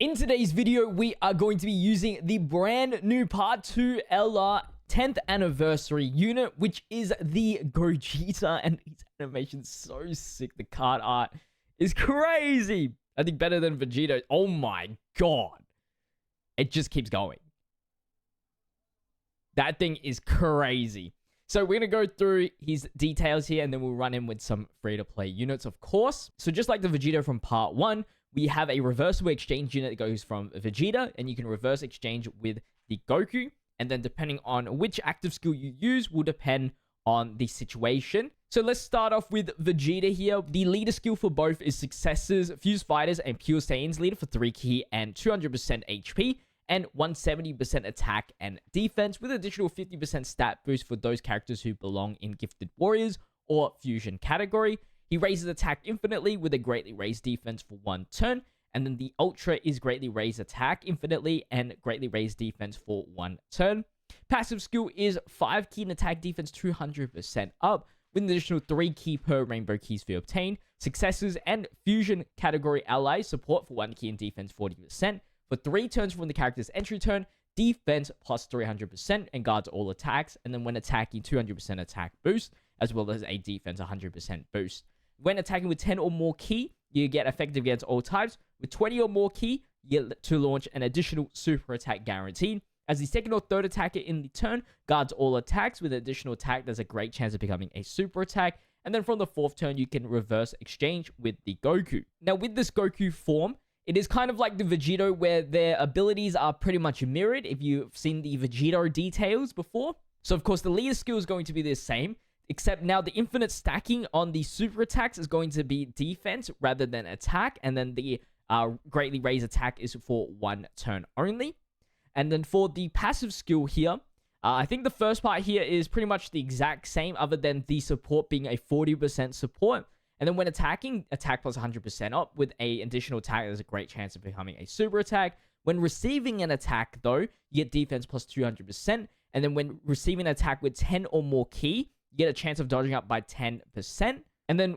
In today's video, we are going to be using the brand new Part 2 LR 10th anniversary unit, which is the Gogeta, and its animation is so sick. The card art is crazy. I think better than Vegeta. Oh my god. It just keeps going. That thing is crazy. So we're going to go through his details here, and then we'll run in with some free-to-play units, of course. So just like the Vegeta from Part 1, we have a reversible exchange unit that goes from Vegeta, and you can reverse exchange with the Goku. And then depending on which active skill you use will depend on the situation. So let's start off with Vegeta here. The leader skill for both is Successors, Fuse Fighters, and Pure Saiyans leader for 3 key and 200% HP. And 170% attack and defense with additional 50% stat boost for those characters who belong in Gifted Warriors or Fusion category. He raises attack infinitely with a greatly raised defense for 1 turn. And then the Ultra is greatly raised attack infinitely and greatly raised defense for 1 turn. Passive skill is 5 key and attack defense 200% up with an additional 3 key per rainbow keys fee obtained. Successors and Fusion category allies support for 1 key and defense 40%. For 3 turns from the character's entry turn, defense plus 300% and guards all attacks. And then when attacking, 200% attack boost, as well as a defense 100% boost. When attacking with 10 or more key, you get effective against all types. With 20 or more key, you get to launch an additional super attack guaranteed. As the second or third attacker in the turn, guards all attacks. With an additional attack, there's a great chance of becoming a super attack. And then from the 4th turn, you can reverse exchange with the Goku. Now with this Goku form, it is kind of like the Vegeta where their abilities are pretty much mirrored if you've seen the Vegeta details before. So of course the leader skill is going to be the same, except now the infinite stacking on the super attacks is going to be defense rather than attack. And then the greatly raised attack is for 1 turn only. And then for the passive skill here, I think the first part here is pretty much the exact same other than the support being a 40% support. And then when attacking, attack plus 100% up with an additional attack, there's a great chance of becoming a super attack. When receiving an attack, though, you get defense plus 200%. And then when receiving an attack with 10 or more key, you get a chance of dodging up by 10%. And then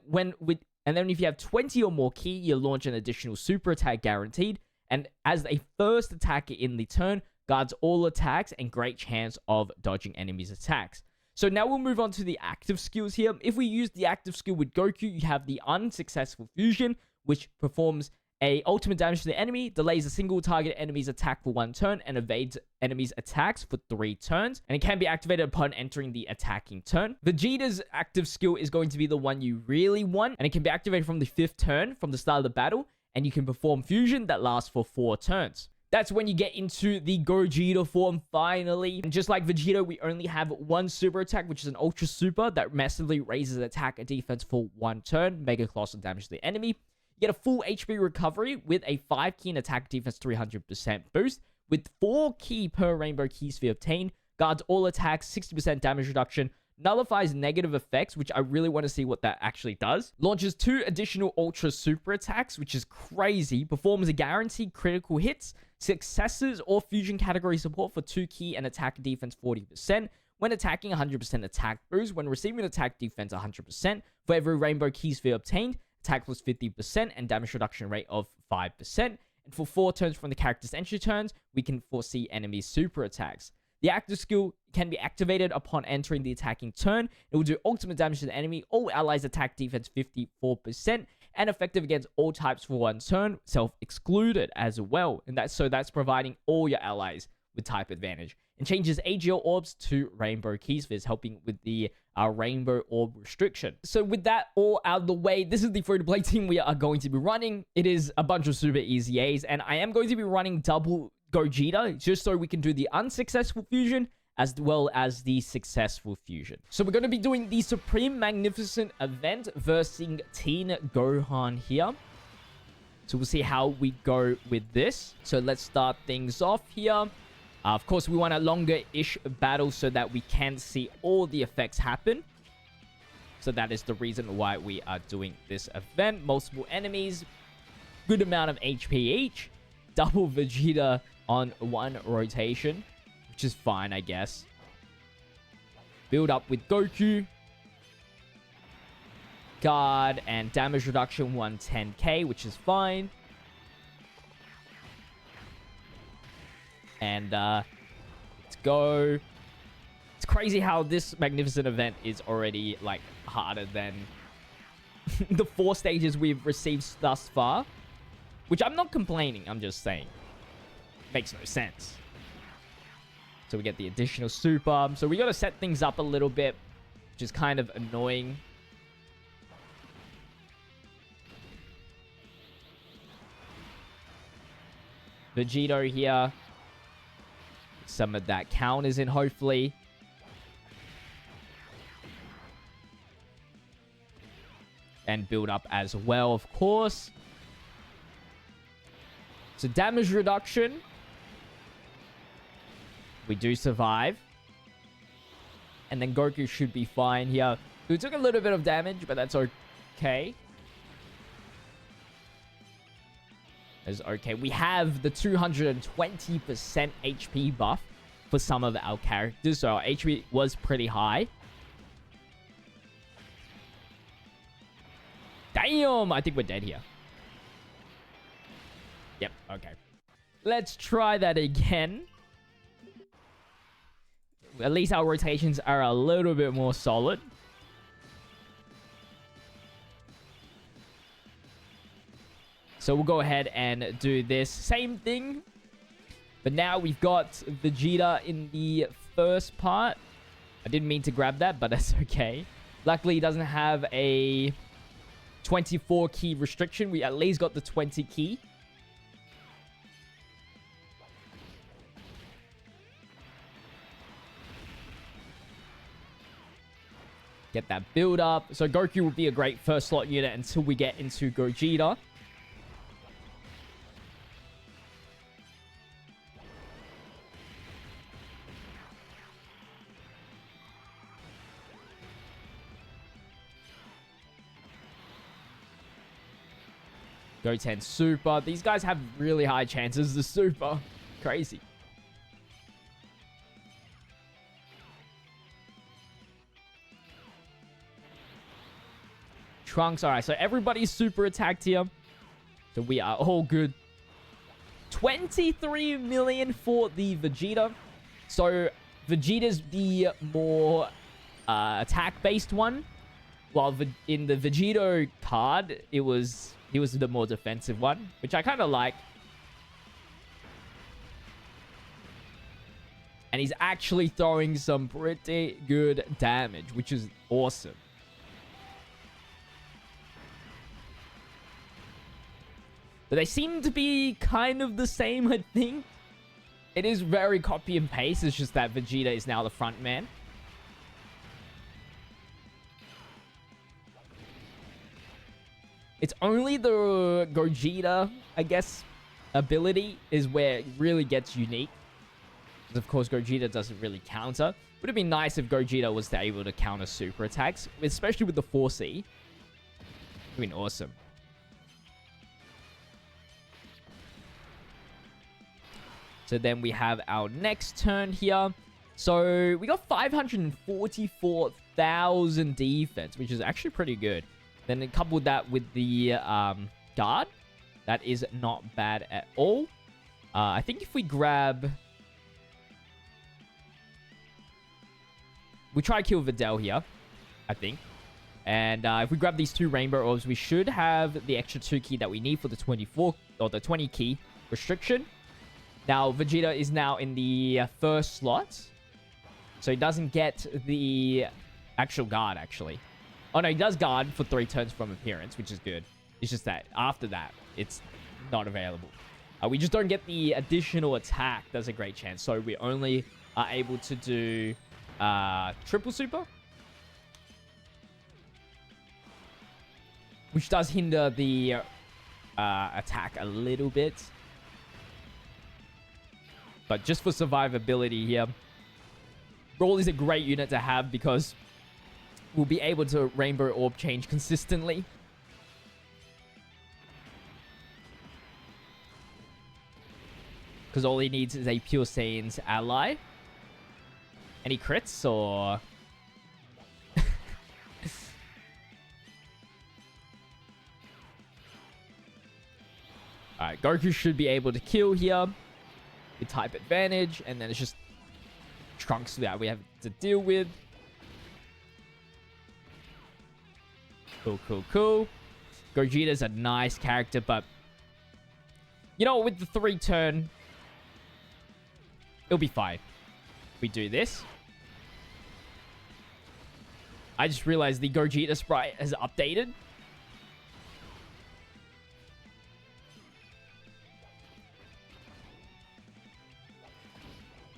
if you have 20 or more key, you launch an additional super attack guaranteed. And as a first attacker in the turn, guards all attacks and great chance of dodging enemies' attacks. So now we'll move on to the active skills here. If we use the active skill with Goku, you have the unsuccessful fusion, which performs a ultimate damage to the enemy, delays a single target enemy's attack for 1 turn, and evades enemies' attacks for 3 turns. And it can be activated upon entering the attacking turn. Vegeta's active skill is going to be the one you really want, and it can be activated from the 5th turn from the start of the battle, and you can perform fusion that lasts for 4 turns. That's when you get into the Gogeta form finally. And just like Vegeta, we only have 1 super attack, which is an Ultra Super that massively raises attack and defense for 1 turn, mega colossal damage to the enemy. You get a full HP recovery with a 5 key and attack defense 300% boost, with 4 key per rainbow keys fee obtained, guards all attacks, 60% damage reduction, nullifies negative effects, which I really want to see what that actually does. Launches 2 additional Ultra Super attacks, which is crazy. Performs a guaranteed critical hits, Successors or Fusion category support for 2 key and attack defense 40%. When attacking, 100% attack boost. When receiving attack defense, 100%. For every rainbow keys fee obtained, attack plus 50% and damage reduction rate of 5%. And for 4 turns from the character's entry turns, we can foresee enemies' super attacks. The active skill can be activated upon entering the attacking turn. It will do ultimate damage to the enemy. All allies attack defense 54% and effective against all types for 1 turn, self-excluded as well. And that's providing all your allies with type advantage. And changes AGL orbs to rainbow keys fees, helping with the rainbow orb restriction. So with that all out of the way, this is the free-to-play team we are going to be running. It is a bunch of super easy A's, and I am going to be running double Gogeta just so we can do the unsuccessful fusion as well as the successful fusion. So we're going to be doing the Supreme Magnificent event versus Teen Gohan here. So we'll see how we go with this. So let's start things off here. Of course, we want a longer-ish battle so that we can see all the effects happen. So that is the reason why we are doing this event. Multiple enemies, good amount of HP each. Double Vegeta on 1 rotation, which is fine, I guess. Build up with Goku. Guard and damage reduction 110k, which is fine. And let's go. It's crazy how this magnificent event is already, like, harder than the 4 stages we've received thus far. Which I'm not complaining, I'm just saying. Makes no sense. So we get the additional super. So we got to set things up a little bit, which is kind of annoying. Vegeta here. Some of that counters in, hopefully. And build up as well, of course. So damage reduction. We do survive. And then Goku should be fine here. We took a little bit of damage, but that's okay. That's okay. We have the 220% HP buff for some of our characters. So our HP was pretty high. Damn! I think we're dead here. Yep, okay. Let's try that again. At least our rotations are a little bit more solid. So we'll go ahead and do this same thing. But now we've got Vegeta in the first part. I didn't mean to grab that, but that's okay. Luckily, he doesn't have a 24 key restriction. We at least got the 20 key. Get that build up. So Goku will be a great first slot unit until we get into Gogeta. Goten Super. These guys have really high chances to Super. Crazy. Trunks. Alright, so everybody's super attacked here. So we are all good. 23 million for the Vegeta. So Vegeta's the more attack-based one. While in the Vegeta card, he was the more defensive one, which I kind of like. And he's actually throwing some pretty good damage, which is awesome. But they seem to be kind of the same, I think. It is very copy and paste. It's just that Vegeta is now the front man. It's only the Gogeta, I guess, ability is where it really gets unique. Because, of course, Gogeta doesn't really counter. Would have been nice if Gogeta was able to counter super attacks, especially with the 4C. Would have been awesome. So then we have our next turn here. So we got 544,000 defense, which is actually pretty good. Then coupled that with the guard, that is not bad at all. I think if we grab... We try to kill Videl here, I think. And if we grab these 2 rainbow orbs, we should have the extra 2 key that we need for the 24 or the 20 key restriction. Now, Vegeta is now in the first slot. So he doesn't get the actual guard, actually. Oh, no, he does guard for 3 turns from appearance, which is good. It's just that after that, it's not available. We just don't get the additional attack. That's a great chance. So we only are able to do triple super. Which does hinder the attack a little bit. But just for survivability here, Brawl is a great unit to have because we'll be able to Rainbow Orb change consistently. Because all he needs is a Pure Saiyan's ally. Any crits or... Alright, Goku should be able to kill here. the type advantage, and then it's just Trunks that we have to deal with. Cool, cool, cool. Gogeta's a nice character, but you know, with the 3-turn, it'll be fine. We do this. I just realized the Gogeta sprite has updated.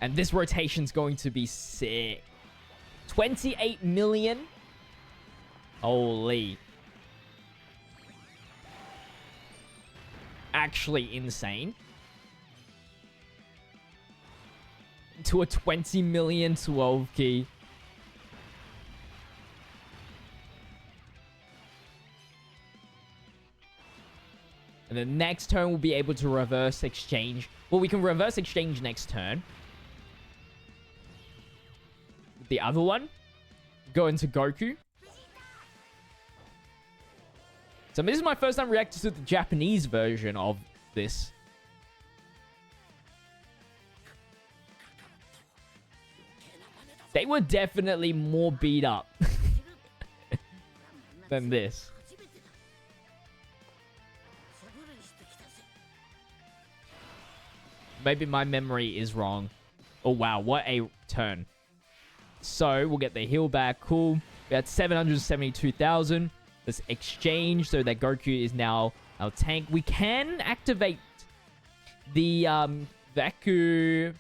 And this rotation's going to be sick. 28 million. Holy. Actually insane. To a 20 million 12 key. And the next turn we'll be able to reverse exchange. Well, we can reverse exchange next turn. The other one, go into Goku. So this is my first time reacting to the Japanese version of this. They were definitely more beat up than this. Maybe my memory is wrong. Oh, wow. What a turn. So, we'll get the heal back. Cool. We had 772,000. Let's exchange so that Goku is now our tank. We can activate the Vaku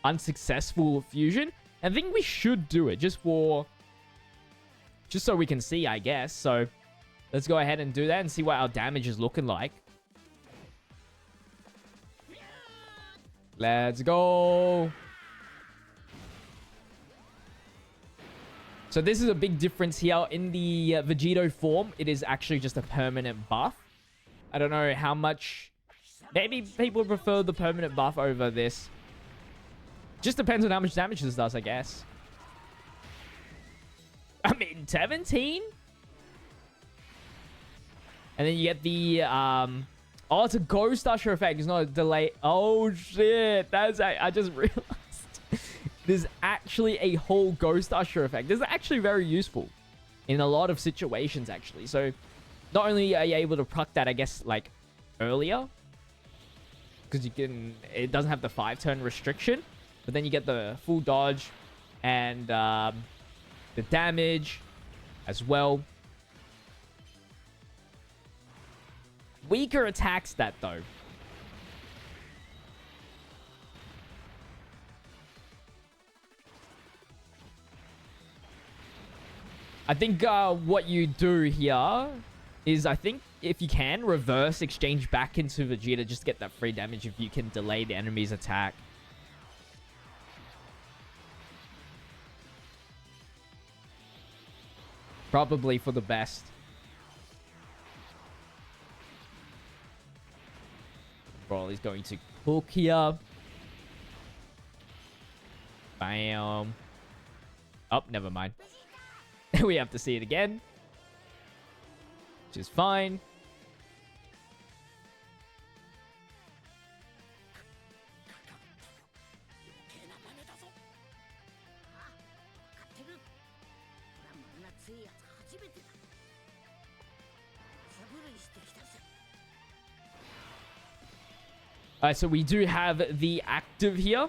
unsuccessful fusion. I think we should do it just so we can see, I guess. So, let's go ahead and do that and see what our damage is looking like. Let's go. So this is a big difference here. In the Vegito form, it is actually just a permanent buff. I don't know how much... Maybe people prefer the permanent buff over this. Just depends on how much damage this does, I guess. I mean, 17? And then you get the... Oh, it's a Ghost Usher effect. It's not a delay. Oh, shit. I just realized. There's actually a whole Ghost Usher effect. This is actually very useful in a lot of situations, actually. So, not only are you able to proc that, I guess, like, earlier. Because you can... It doesn't have the 5-turn restriction. But then you get the full dodge and the damage as well. Weaker attacks that, though. I think what you do here is, I think, if you can, reverse exchange back into Vegeta. Just get that free damage if you can delay the enemy's attack. Probably for the best. Broly's going to cook here. Bam. Oh, never mind. We have to see it again. Which is fine. Alright, so we do have the active here.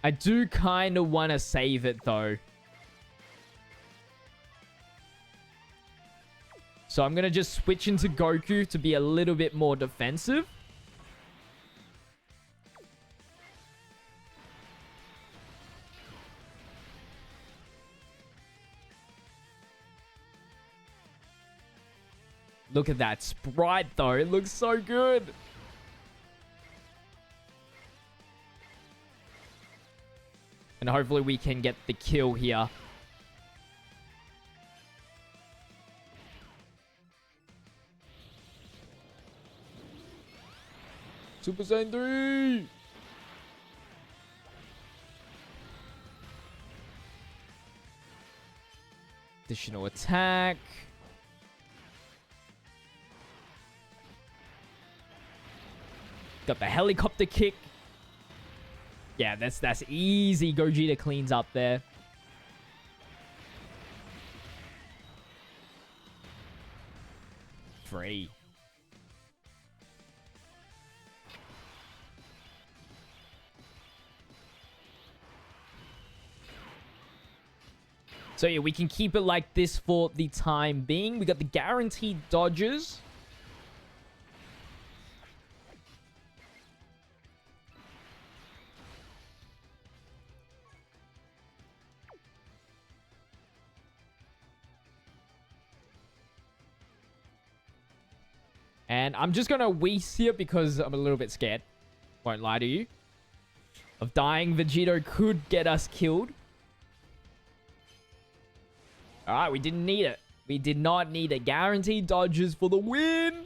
I do kind of want to save it, though. So I'm going to just switch into Goku to be a little bit more defensive. Look at that sprite, though. It looks so good. And hopefully we can get the kill here. Super Saiyan 3. Additional attack. Got the helicopter kick. Yeah, that's easy. Gogeta cleans up there. Free. So yeah, we can keep it like this for the time being. We got the guaranteed dodges. And I'm just going to waste here because I'm a little bit scared. Won't lie to you. Of dying. Vegito could get us killed. Alright, we didn't need it. We did not need it. Guaranteed dodges for the win.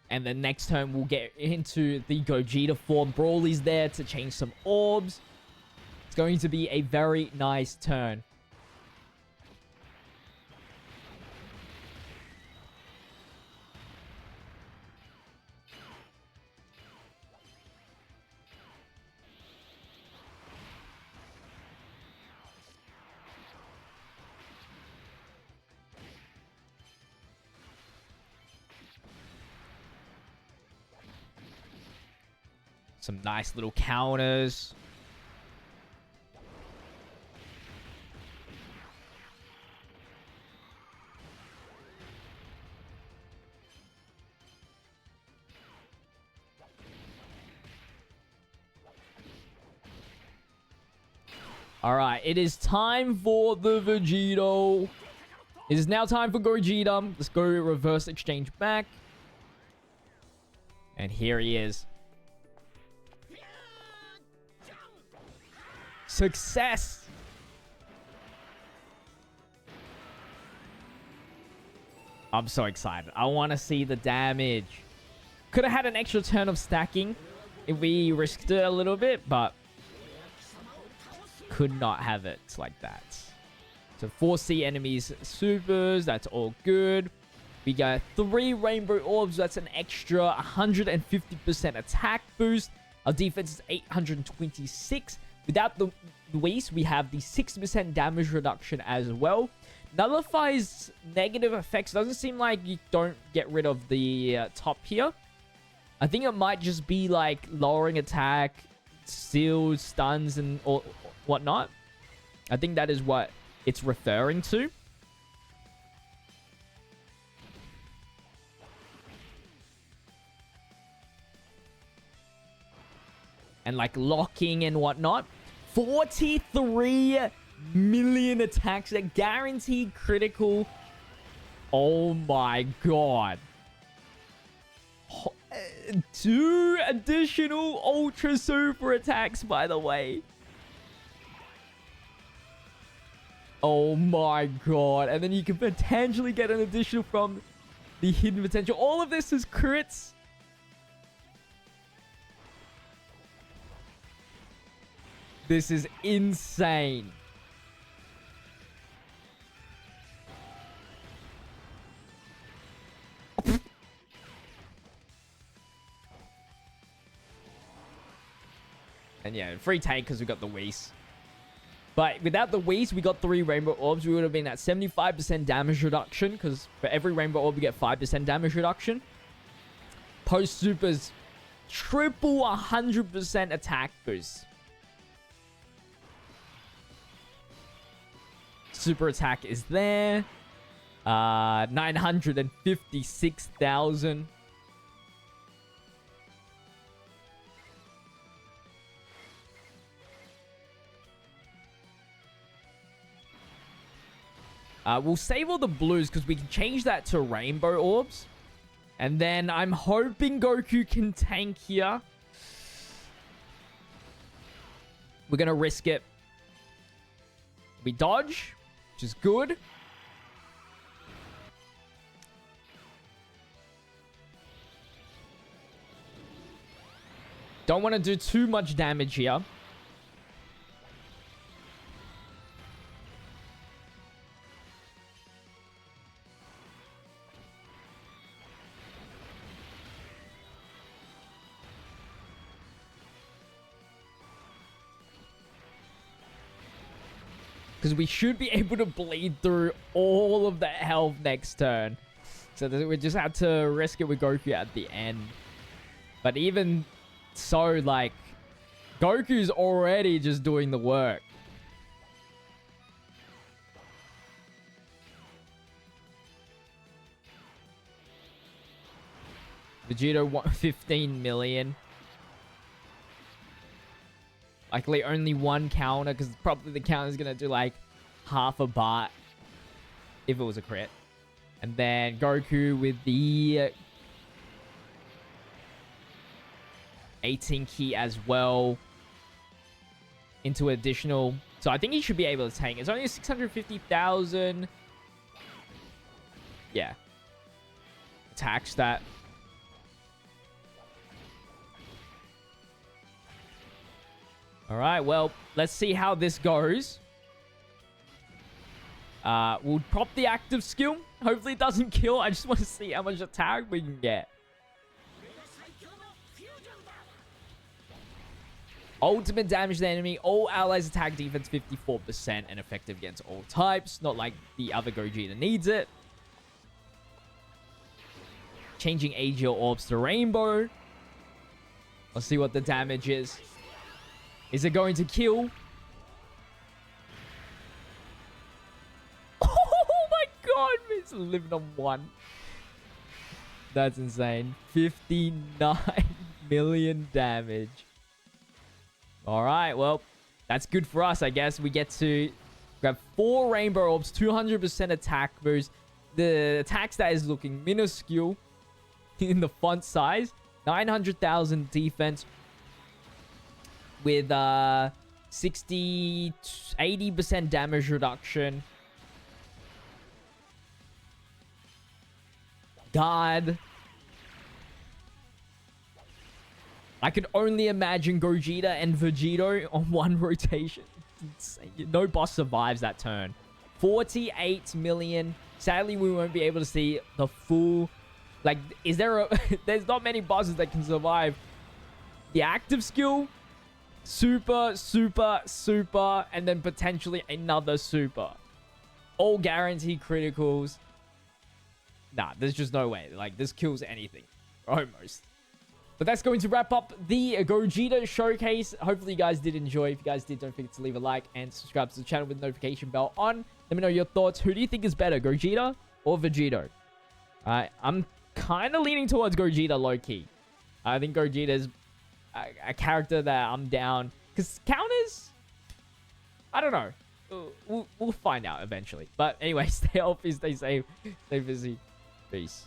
And then next turn, we'll get into the Gogeta form. Broly's there to change some orbs. It's going to be a very nice turn. Some nice little counters. Alright, it is time for the Vegito. It is now time for Gogeta. Let's go reverse exchange back. And here he is. Success! I'm so excited. I want to see the damage. Could have had an extra turn of stacking if we risked it a little bit, but could not have it like that. So 4C enemies supers, that's all good. We got 3 rainbow orbs, that's an extra 150% attack boost. Our defense is 826. Without the waste, we have the 60% damage reduction as well. Nullifies negative effects. Doesn't seem like you don't get rid of the top here. I think it might just be like lowering attack, seals, stuns, and or whatnot. I think that is what it's referring to. And like locking and whatnot. 43 million attacks. A guaranteed critical. Oh my god. 2 additional ultra super attacks, by the way. Oh my god. And then you can potentially get an additional from the hidden potential. All of this is crits. This is insane. And yeah, free take because we got the Whis. But without the Whis, we got 3 rainbow orbs. We would have been at 75% damage reduction because for every rainbow orb, we get 5% damage reduction. Post supers, triple 100% attack boost. Super attack is there. 956,000. We'll save all the blues because we can change that to rainbow orbs. And then I'm hoping Goku can tank here. We're going to risk it. We dodge, which is good. Don't want to do too much damage here. Because we should be able to bleed through all of the health next turn. So we just had to risk it with Goku at the end. But even so, like, Goku's already just doing the work. Vegeta won 15 million. Likely only one counter, because probably the counter is going to do like half a baht if it was a crit. And then Goku with the 18 key as well into additional. So I think he should be able to tank. It's only 650,000. Yeah. Attack stat. All right, well, let's see how this goes. We'll prop the active skill. Hopefully it doesn't kill. I just want to see how much attack we can get. Ultimate damage to the enemy. All allies attack defense 54% and effective against all types. Not like the other Gogeta needs it. Changing AGL orbs to rainbow. Let's see what the damage is. Is it going to kill? Oh my god, it's living on 1. That's insane. 59 million damage. Alright, well, that's good for us, I guess. We get to grab 4 rainbow orbs, 200% attack boost. The attack stat is looking minuscule in the font size. 900,000 defense with 80% damage reduction. God. I could only imagine Gogeta and Vegeta on one rotation. It's insane. No boss survives that turn. 48 million. Sadly, we won't be able to see the full... Like, is there a... There's not many bosses that can survive the active skill, super, super, super, and then potentially another super. All guaranteed criticals. Nah, there's just no way. Like, this kills anything. Almost. But that's going to wrap up the Gogeta showcase. Hopefully you guys did enjoy. If you guys did, don't forget to leave a like and subscribe to the channel with the notification bell on. Let me know your thoughts. Who do you think is better, Gogeta or Vegeta? I'm kind of leaning towards Gogeta low-key. I think Gogeta is a character that I'm down. Because counters? I don't know. We'll find out eventually. But anyway, stay healthy, stay safe, stay busy. Peace.